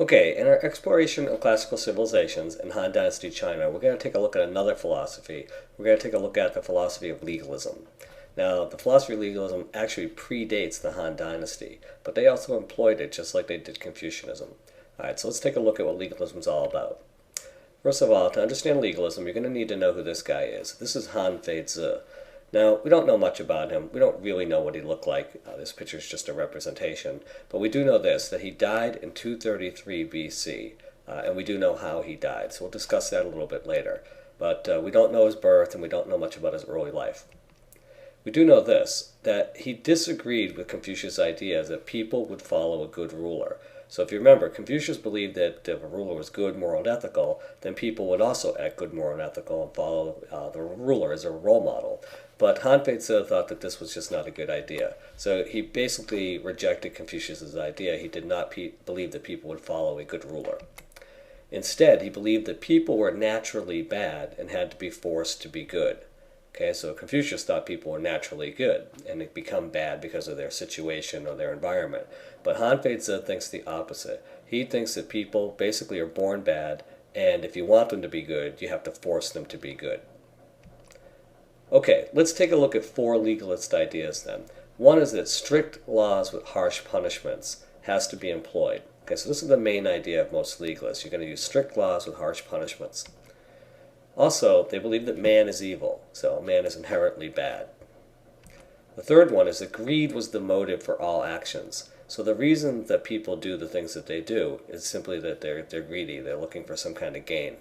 Okay, in our exploration of classical civilizations in Han Dynasty China, we're going to take a look at another philosophy. We're going to take a look at the philosophy of legalism. Now, the philosophy of legalism actually predates the Han Dynasty, but they also employed it just like they did Confucianism. Alright, so let's take a look at what legalism is all about. First of all, to understand legalism, you're going to need to know who this guy is. This is Han Feizi. Now, we don't know much about him. We don't really know what he looked like. This picture is just a representation. But we do know this, that he died in 233 BC, and we do know how he died. So we'll discuss that a little bit later. But we don't know his birth, and we don't know much about his early life. We do know this, that he disagreed with Confucius' idea that people would follow a good ruler. So if you remember, Confucius believed that if a ruler was good, moral, and ethical, then people would also act good, moral, and ethical and follow the ruler as a role model. But Han Feizi thought that this was just not a good idea. So he basically rejected Confucius' idea. He did not believe that people would follow a good ruler. Instead, he believed that people were naturally bad and had to be forced to be good. Okay, so Confucius thought people were naturally good and they become bad because of their situation or their environment. But Han Feizi thinks the opposite. He thinks that people basically are born bad, and if you want them to be good, you have to force them to be good. Okay, let's take a look at four legalist ideas then. One is that strict laws with harsh punishments has to be employed. Okay, so this is the main idea of most legalists. You're going to use strict laws with harsh punishments. Also, they believe that man is evil, so man is inherently bad. The third one is that greed was the motive for all actions. So the reason that people do the things that they do is simply that they're greedy, they're looking for some kind of gain.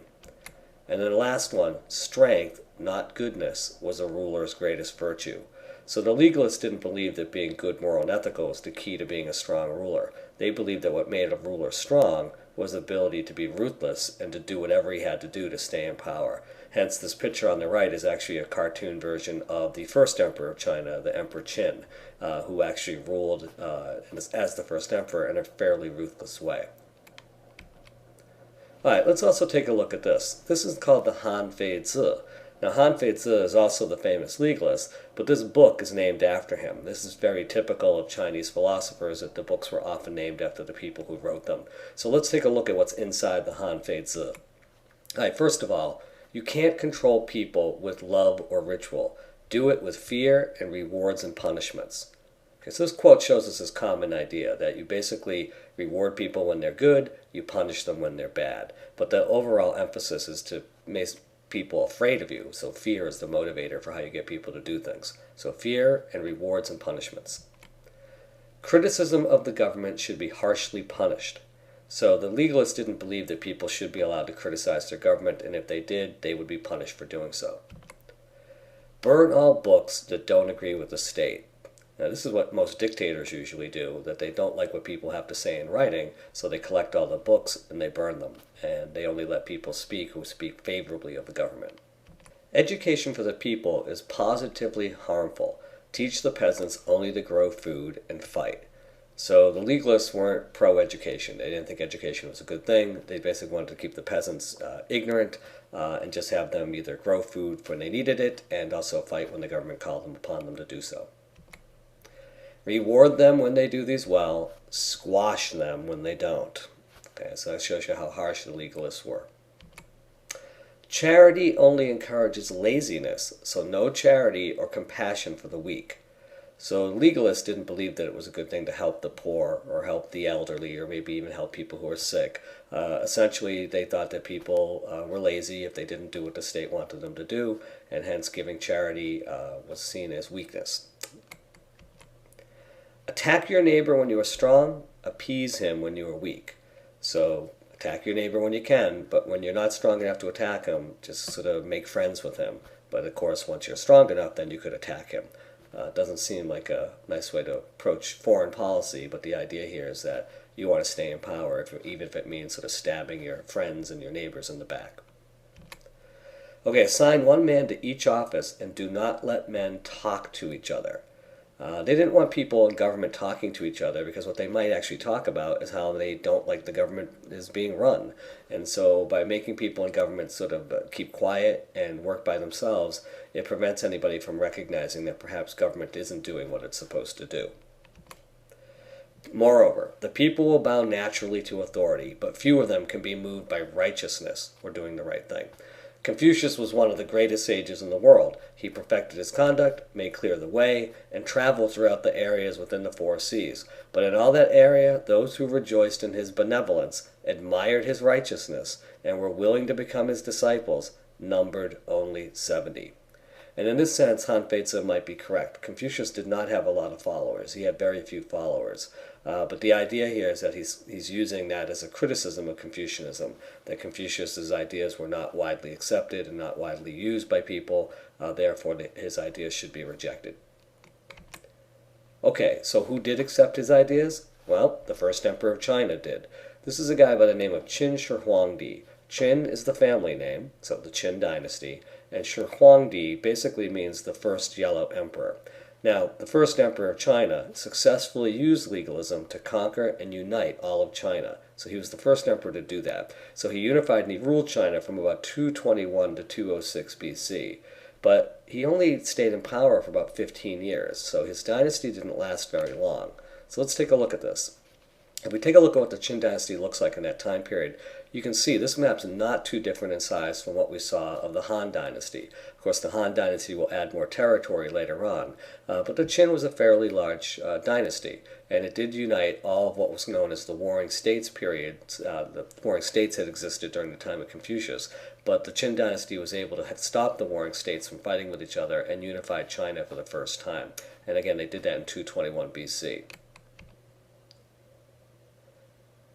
And then the last one, strength, not goodness, was a ruler's greatest virtue. So the legalists didn't believe that being good, moral, and ethical was the key to being a strong ruler. They believed that what made a ruler strong was the ability to be ruthless and to do whatever he had to do to stay in power. Hence, this picture on the right is actually a cartoon version of the first emperor of China, the Emperor Qin, who actually ruled as the first emperor in a fairly ruthless way. Alright, let's also take a look at this. This is called the Han Feizi. Now, Han Feizi is also the famous legalist, but this book is named after him. This is very typical of Chinese philosophers, that the books were often named after the people who wrote them. So let's take a look at what's inside the Han Feizi. Alright, first of all, you can't control people with love or ritual. Do it with fear and rewards and punishments. Okay, so this quote shows us this common idea that you basically reward people when they're good, you punish them when they're bad. But the overall emphasis is to make people afraid of you. So fear is the motivator for how you get people to do things. So fear and rewards and punishments. Criticism of the government should be harshly punished. So the legalists didn't believe that people should be allowed to criticize their government, and if they did, they would be punished for doing so. Burn all books that don't agree with the state. Now, this is what most dictators usually do, that they don't like what people have to say in writing, so they collect all the books and they burn them, and they only let people speak who speak favorably of the government. Education for the people is positively harmful. Teach the peasants only to grow food and fight. So the legalists weren't pro-education. They didn't think education was a good thing. They basically wanted to keep the peasants ignorant and just have them either grow food when they needed it and also fight when the government called upon them to do so. Reward them when they do these well, squash them when they don't. Okay, so that shows you how harsh the legalists were. Charity only encourages laziness, so no charity or compassion for the weak. So legalists didn't believe that it was a good thing to help the poor or help the elderly or maybe even help people who are sick. Essentially, they thought that people were lazy if they didn't do what the state wanted them to do, and hence giving charity was seen as weakness. Attack your neighbor when you are strong, appease him when you are weak. So attack your neighbor when you can, but when you're not strong enough to attack him, just sort of make friends with him. But of course, once you're strong enough, then you could attack him. It doesn't seem like a nice way to approach foreign policy, but the idea here is that you want to stay in power, even if it means sort of stabbing your friends and your neighbors in the back. Okay, assign one man to each office and do not let men talk to each other. They didn't want people in government talking to each other because what they might actually talk about is how they don't like the government is being run. And so by making people in government sort of keep quiet and work by themselves, it prevents anybody from recognizing that perhaps government isn't doing what it's supposed to do. Moreover, the people will bow naturally to authority, but few of them can be moved by righteousness or doing the right thing. Confucius was one of the greatest sages in the world. He perfected his conduct, made clear the way, and traveled throughout the areas within the four seas. But in all that area, those who rejoiced in his benevolence, admired his righteousness, and were willing to become his disciples, numbered only 70. And in this sense, Han Fei-tzu might be correct. Confucius did not have a lot of followers. He had very few followers. But the idea here is that he's using that as a criticism of Confucianism, that Confucius's ideas were not widely accepted and not widely used by people, therefore his ideas should be rejected. Okay, so who did accept his ideas? Well, the first emperor of China did. This is a guy by the name of Qin Shi Huangdi. Qin is the family name, so the Qin dynasty, and Shi Huangdi basically means the first yellow emperor. Now, the first emperor of China successfully used legalism to conquer and unite all of China. So he was the first emperor to do that. So he unified and he ruled China from about 221 to 206 BC. But he only stayed in power for about 15 years, so his dynasty didn't last very long. So let's take a look at this. If we take a look at what the Qin dynasty looks like in that time period, you can see this map's not too different in size from what we saw of the Han dynasty. Of course, the Han dynasty will add more territory later on, but the Qin was a fairly large dynasty, and it did unite all of what was known as the Warring States period. The Warring States had existed during the time of Confucius, but the Qin dynasty was able to stop the Warring States from fighting with each other and unified China for the first time. And again, they did that in 221 BC.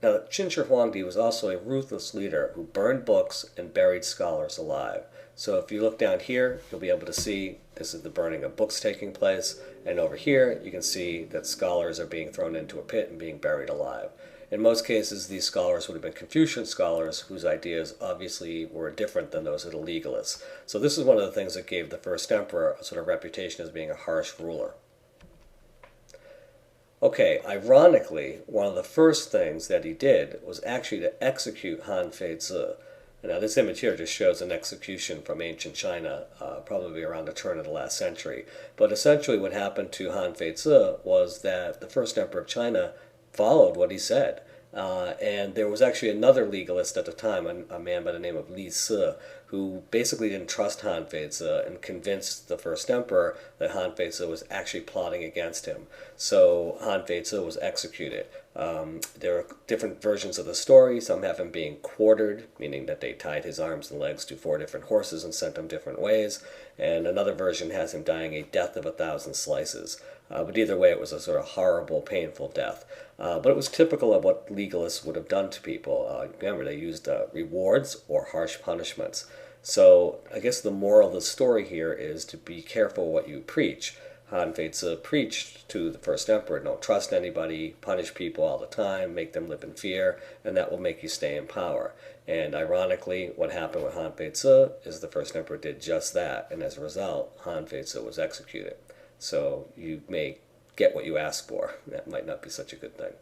Now, Qin Shi Huangdi was also a ruthless leader who burned books and buried scholars alive. So if you look down here, you'll be able to see this is the burning of books taking place, and over here you can see that scholars are being thrown into a pit and being buried alive. In most cases, these scholars would have been Confucian scholars whose ideas obviously were different than those of the legalists. So this is one of the things that gave the first emperor a sort of reputation as being a harsh ruler. Okay, ironically, one of the first things that he did was actually to execute Han Fei-tzu. Now, this image here just shows an execution from ancient China, probably around the turn of the last century. But essentially what happened to Han Fei-tzu was that the first emperor of China followed what he said. And there was actually another legalist at the time, a man by the name of Li Si, who basically didn't trust Han Fei-tzu and convinced the first emperor that Han Fei-tzu was actually plotting against him. So Han Fei-tzu was executed. There are different versions of the story. Some have him being quartered, meaning that they tied his arms and legs to 4 different horses and sent him different ways. And another version has him dying a death of 1,000 slices. But either way, it was a sort of horrible, painful death. But it was typical of what legalists would have done to people. Remember, they used rewards or harsh punishments. So I guess the moral of the story here is to be careful what you preach. Han Fei-tzu preached to the first emperor, don't trust anybody, punish people all the time, make them live in fear, and that will make you stay in power. And ironically, what happened with Han Fei-tzu is the first emperor did just that, and as a result, Han Fei-tzu was executed. So you may get what you ask for. That might not be such a good thing.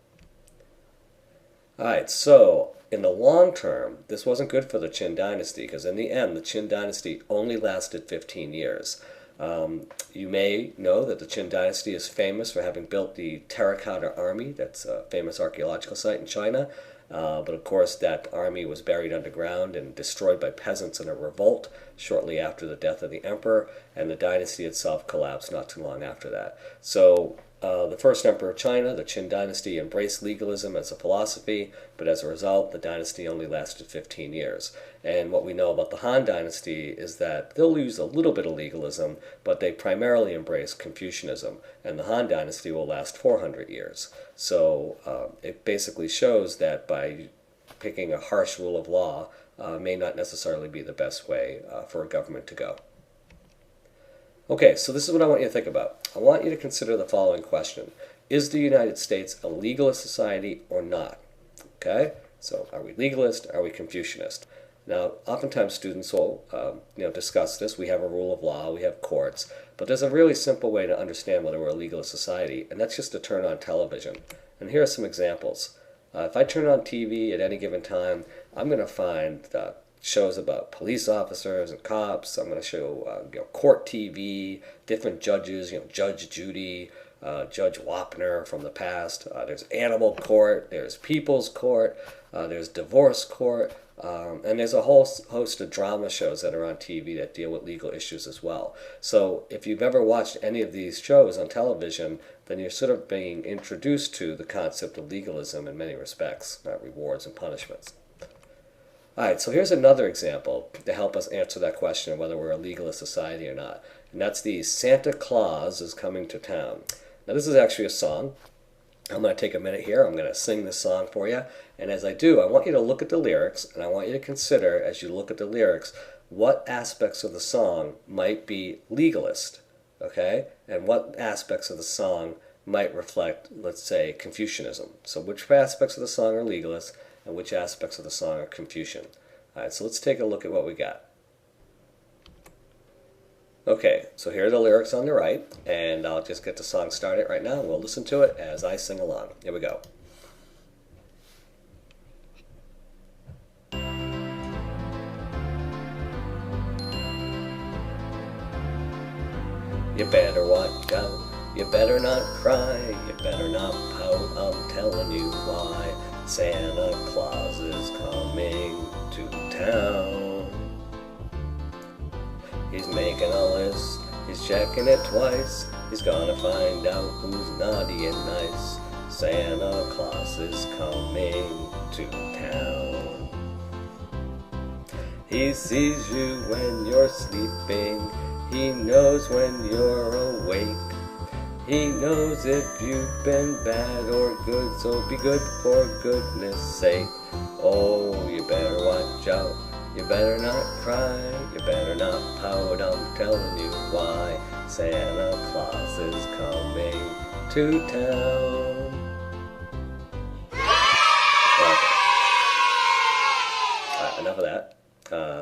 Alright, so in the long term, this wasn't good for the Qin dynasty, because in the end, the Qin dynasty only lasted 15 years. You may know that the Qin dynasty is famous for having built the Terracotta Army. That's a famous archaeological site in China. But of course, that army was buried underground and destroyed by peasants in a revolt shortly after the death of the emperor, and the dynasty itself collapsed not too long after that. So the first emperor of China, the Qin dynasty, embraced legalism as a philosophy, but as a result, the dynasty only lasted 15 years. And what we know about the Han dynasty is that they'll use a little bit of legalism, but they primarily embrace Confucianism, and the Han dynasty will last 400 years. So it basically shows that by picking a harsh rule of law may not necessarily be the best way for a government to go. Okay, so this is what I want you to think about. I want you to consider the following question. Is the United States a legalist society or not? Okay, so are we legalist? Are we Confucianist? Now, oftentimes students will discuss this. We have a rule of law, we have courts, but there's a really simple way to understand whether we're a legalist society, and that's just to turn on television. And here are some examples. If I turn on TV at any given time, I'm going to find shows about police officers and cops. I'm going to show court TV, different judges, Judge Judy, Judge Wapner from the past. There's Animal Court, there's People's Court, there's Divorce Court, and there's a whole host of drama shows that are on TV that deal with legal issues as well. So if you've ever watched any of these shows on television, then you're sort of being introduced to the concept of legalism in many respects, rewards and punishments. Alright, so here's another example to help us answer that question of whether we're a legalist society or not. And that's the Santa Claus is Coming to Town. Now this is actually a song. I'm going to take a minute here. I'm going to sing this song for you. And as I do, I want you to look at the lyrics, and I want you to consider, as you look at the lyrics, what aspects of the song might be legalist, okay? And what aspects of the song might reflect, let's say, Confucianism. So which aspects of the song are legalist, and which aspects of the song are Confucian. Alright, so let's take a look at what we got. Okay, so here are the lyrics on the right, and I'll just get the song started right now, and we'll listen to it as I sing along. Here we go. You better watch out, you better not cry, you better not pout, I'm telling you why. Santa Claus is coming to town. He's making a list, he's checking it twice, he's gonna find out who's naughty and nice. Santa Claus is coming to town. He sees you when you're sleeping, he knows when you're awake. He knows if you've been bad or good, so be good for goodness sake. Oh, you better watch out, you better not cry, you better not pout, I'm telling you why. Santa Claus is coming to town. Okay. Enough of that.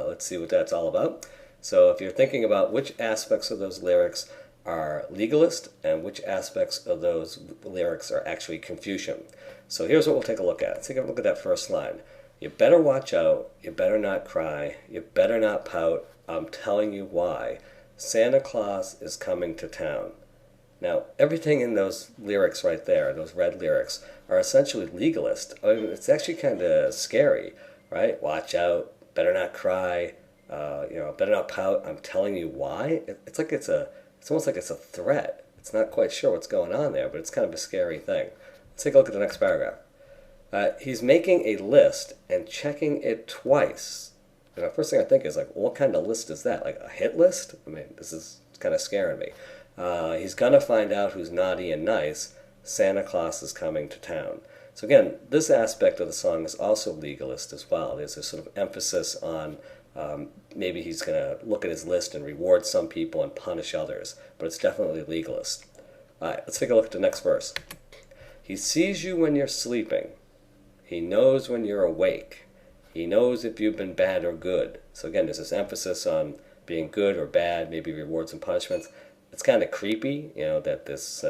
Let's see what that's all about. So if you're thinking about which aspects of those lyrics are legalist and which aspects of those lyrics are actually Confucian. So here's what we'll take a look at. Let's take a look at that first line. You better watch out, you better not cry, you better not pout, I'm telling you why. Santa Claus is coming to town. Now, everything in those lyrics right there, those red lyrics, are essentially legalist. I mean, it's actually kind of scary, right? Watch out, better not cry, better not pout, I'm telling you why. It's almost like it's a threat. It's not quite sure what's going on there, but it's kind of a scary thing. Let's take a look at the next paragraph. He's making a list and checking it twice. And the first thing I think is, like, what kind of list is that? Like a hit list? I mean, this is kind of scaring me. He's going to find out who's naughty and nice. Santa Claus is coming to town. So again, this aspect of the song is also legalist as well. There's this sort of emphasis on maybe he's going to look at his list and reward some people and punish others, but it's definitely legalist. Alright, let's take a look at the next verse. He sees you when you're sleeping. He knows when you're awake. He knows if you've been bad or good. So again, there's this emphasis on being good or bad, maybe rewards and punishments. It's kind of creepy, that this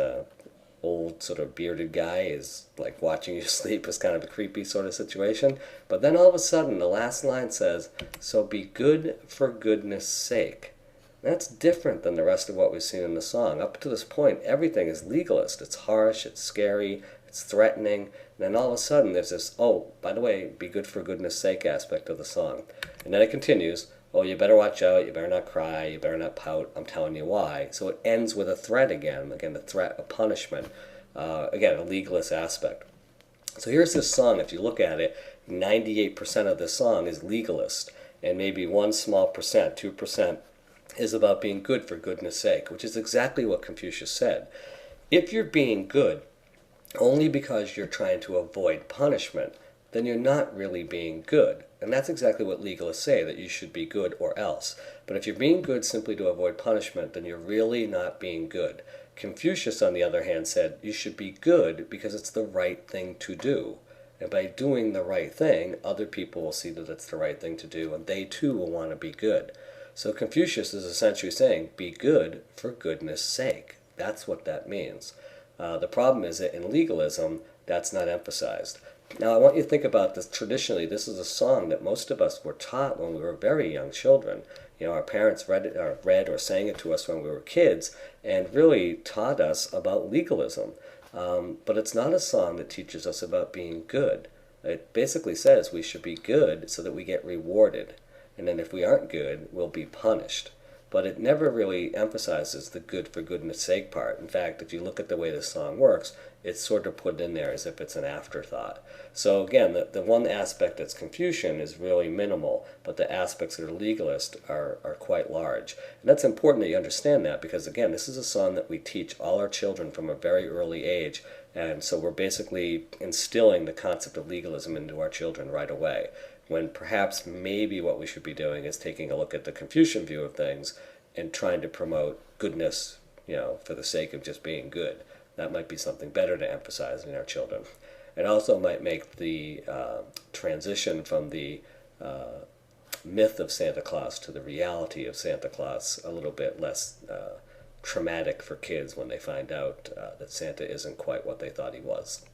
old sort of bearded guy is like watching you sleep is kind of a creepy sort of situation. But then all of a sudden the last line says, so be good for goodness sake. That's different than the rest of what we've seen in the song. Up to this point, everything is legalist. It's harsh, it's scary, it's threatening. And then all of a sudden there's this, oh, by the way, be good for goodness sake aspect of the song. And then it continues, oh, you better watch out, you better not cry, you better not pout, I'm telling you why. So it ends with a threat again, the threat of punishment. Again, a legalist aspect. So here's this song, if you look at it, 98% of this song is legalist, and maybe one small percent, 2%, is about being good for goodness sake, which is exactly what Confucius said. If you're being good only because you're trying to avoid punishment, then you're not really being good. And that's exactly what legalists say, that you should be good or else. But if you're being good simply to avoid punishment, then you're really not being good. Confucius, on the other hand, said you should be good because it's the right thing to do. And by doing the right thing, other people will see that it's the right thing to do, and they too will want to be good. So Confucius is essentially saying, be good for goodness sake. That's what that means. The problem is that in legalism, that's not emphasized. Now I want you to think about this. Traditionally, this is a song that most of us were taught when we were very young children. Our parents read or sang it to us when we were kids and really taught us about legalism. But it's not a song that teaches us about being good. It basically says we should be good so that we get rewarded. And then if we aren't good, we'll be punished. But it never really emphasizes the good for goodness sake part. In fact, if you look at the way this song works, it's sort of put in there as if it's an afterthought. So again, the one aspect that's Confucian is really minimal, but the aspects that are legalist are quite large. And that's important that you understand that because, again, this is a song that we teach all our children from a very early age. And so we're basically instilling the concept of legalism into our children right away, when perhaps maybe what we should be doing is taking a look at the Confucian view of things and trying to promote goodness, for the sake of just being good. That might be something better to emphasize in our children. It also might make the transition from the myth of Santa Claus to the reality of Santa Claus a little bit less traumatic for kids when they find out that Santa isn't quite what they thought he was.